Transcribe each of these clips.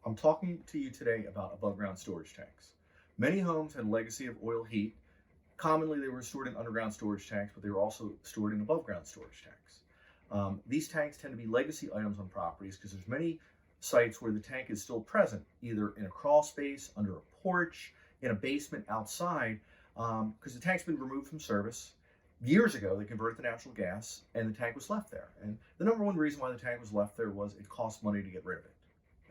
I'm talking to you today about above ground storage tanks. Many homes had a legacy of oil heat. Commonly, they were stored in underground storage tanks, but they were also stored in above ground storage tanks. These tanks tend to be legacy items on properties because there's many sites where the tank is still present, either in a crawl space, under a porch, in a basement outside, because the tank's been removed from service. Years ago, they converted to natural gas, and the tank was left there. And the number one reason why the tank was left there was it cost money to get rid of it.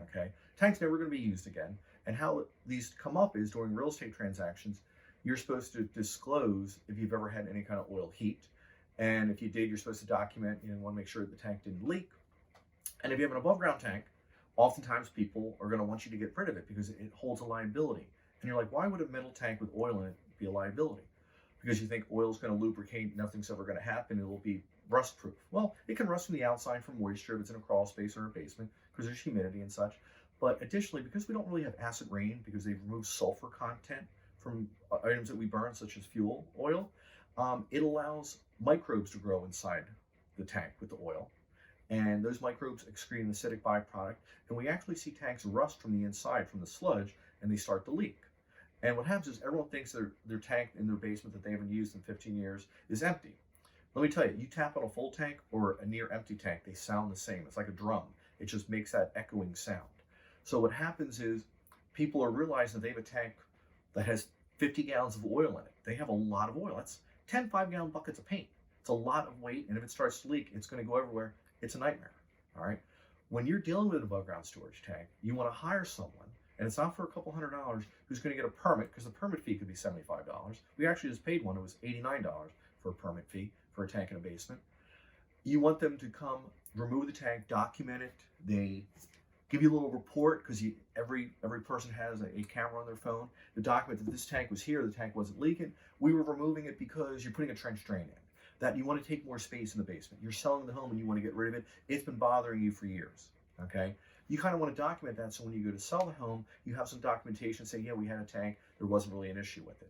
Okay, tank's never going to be used again. And how these come up is during real estate transactions, you're supposed to disclose if you've ever had any kind of oil heat, and if you did, you're supposed to document. You want to make sure the tank didn't leak. And if you have an above ground tank, oftentimes people are going to want you to get rid of it because it holds a liability. And you're like, why would a metal tank with oil in it be a liability? Because you think oil's going to lubricate, nothing's ever going to happen, it will be rust proof. Well, it can rust from the outside from moisture if it's in a crawl space or a basement because there's humidity and such. But additionally, because we don't really have acid rain, because they've removed sulfur content from items that we burn, such as fuel oil, it allows microbes to grow inside the tank with the oil. And those microbes excrete an acidic byproduct. And we actually see tanks rust from the inside from the sludge, and they start to leak. And what happens is everyone thinks their tank in their basement that they haven't used in 15 years is empty. Let me tell you, you tap on a full tank or a near empty tank, they sound the same. It's like a drum. It just makes that echoing sound. So what happens is people are realizing that they have a tank that has 50 gallons of oil in it. They have a lot of oil. That's 10 5-gallon buckets of paint. It's a lot of weight, and if it starts to leak, it's going to go everywhere. It's a nightmare. All right. When you're dealing with an above ground storage tank, you want to hire someone, and it's not for a couple $100, who's going to get a permit, because the permit fee could be $75. We actually just paid one. It was $89 for a permit fee for a tank in a basement. You want them to come remove the tank, document it. They give you a little report, because every person has a camera on their phone to document that this tank was here, the tank wasn't leaking. We were removing it because you're putting a trench drain in. That you want to take more space in the basement. You're selling the home and you want to get rid of it. It's been bothering you for years. Okay? You kind of want to document that, so when you go to sell the home, you have some documentation saying, yeah, we had a tank, there wasn't really an issue with it.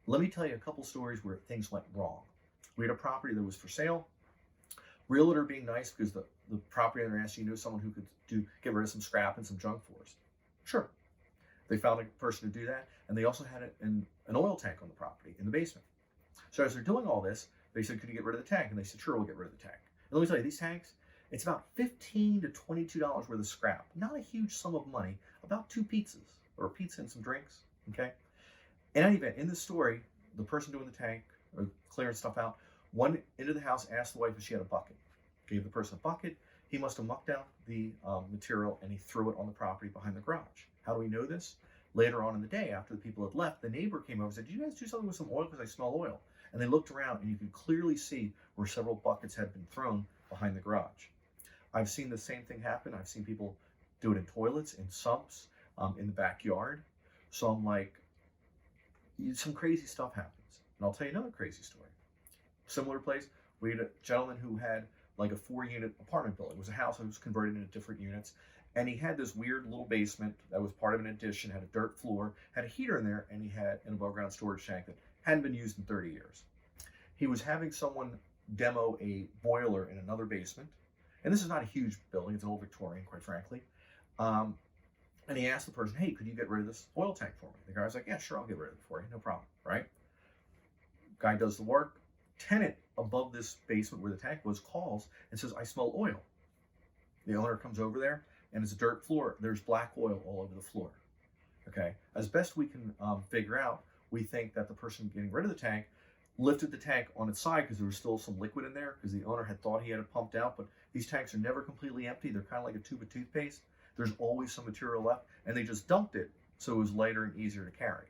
Let me tell you a couple stories where things went wrong. We had a property that was for sale. Realtor being nice, because the property owner asked, someone who could get rid of some scrap and some junk for us. Sure. They found a person to do that, and they also had an oil tank on the property in the basement. So as they're doing all this, they said, could you get rid of the tank? And they said, sure, we'll get rid of the tank. And let me tell you, these tanks, it's about $15 to $22 worth of scrap. Not a huge sum of money, about 2 pizzas, or a pizza and some drinks, okay? In any event, in this story, the person doing the tank, or clearing stuff out, went into the house, asked the wife if she had a bucket. Gave the person a bucket. He must have mucked out the material, and he threw it on the property behind the garage. How do we know this? Later on in the day, after the people had left, the neighbor came over and said, did you guys do something with some oil, because I smell oil? And they looked around, and you could clearly see where several buckets had been thrown behind the garage. I've seen the same thing happen. I've seen people do it in toilets, in sumps, in the backyard. So I'm like, some crazy stuff happens. And I'll tell you another crazy story. Similar place, we had a gentleman who had like a 4-unit apartment building. It was a house that was converted into different units. And he had this weird little basement that was part of an addition, had a dirt floor, had a heater in there, and he had an above ground storage tank that hadn't been used in 30 years. He was having someone demo a boiler in another basement. And this is not a huge building, it's an old Victorian, quite frankly. And he asked the person, hey, could you get rid of this oil tank for me? The guy's like, yeah, sure, I'll get rid of it for you, no problem, right? Guy does the work. Tenant above this basement where the tank was calls and says, I smell oil. The owner comes over there, and it's a dirt floor. There's black oil all over the floor. Okay, as best we can figure out, we think that the person getting rid of the tank lifted the tank on its side because there was still some liquid in there, because the owner had thought he had it pumped out, but these tanks are never completely empty. They're kind of like a tube of toothpaste. There's always some material left, and they just dumped it so it was lighter and easier to carry.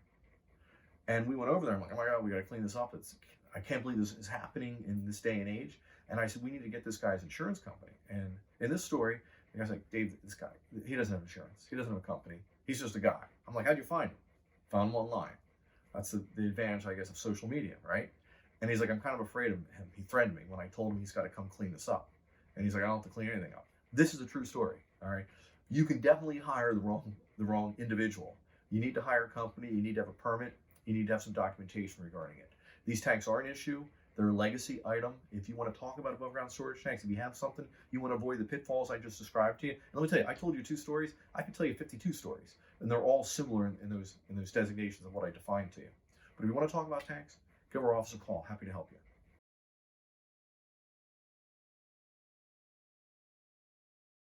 And we went over there. I'm like, oh my God, we got to clean this up. I can't believe this is happening in this day and age. And I said, we need to get this guy's insurance company. And in this story, the guy's like, Dave, this guy, he doesn't have insurance. He doesn't have a company. He's just a guy. I'm like, how'd you find him? Found him online. That's the advantage, I guess, of social media, right? And he's like, I'm kind of afraid of him. He threatened me when I told him he's got to come clean this up. And he's like, I don't have to clean anything up. This is a true story, all right? You can definitely hire the wrong individual. You need to hire a company. You need to have a permit. You need to have some documentation regarding it. These tanks are an issue. They're a legacy item. If you want to talk about above ground storage tanks, if you have something you want to avoid the pitfalls I just described to you, and let me tell you, I told you 2 stories. I could tell you 52 stories, and they're all similar in those designations of what I defined to you. But if you want to talk about tanks, give our office a call. Happy to help you.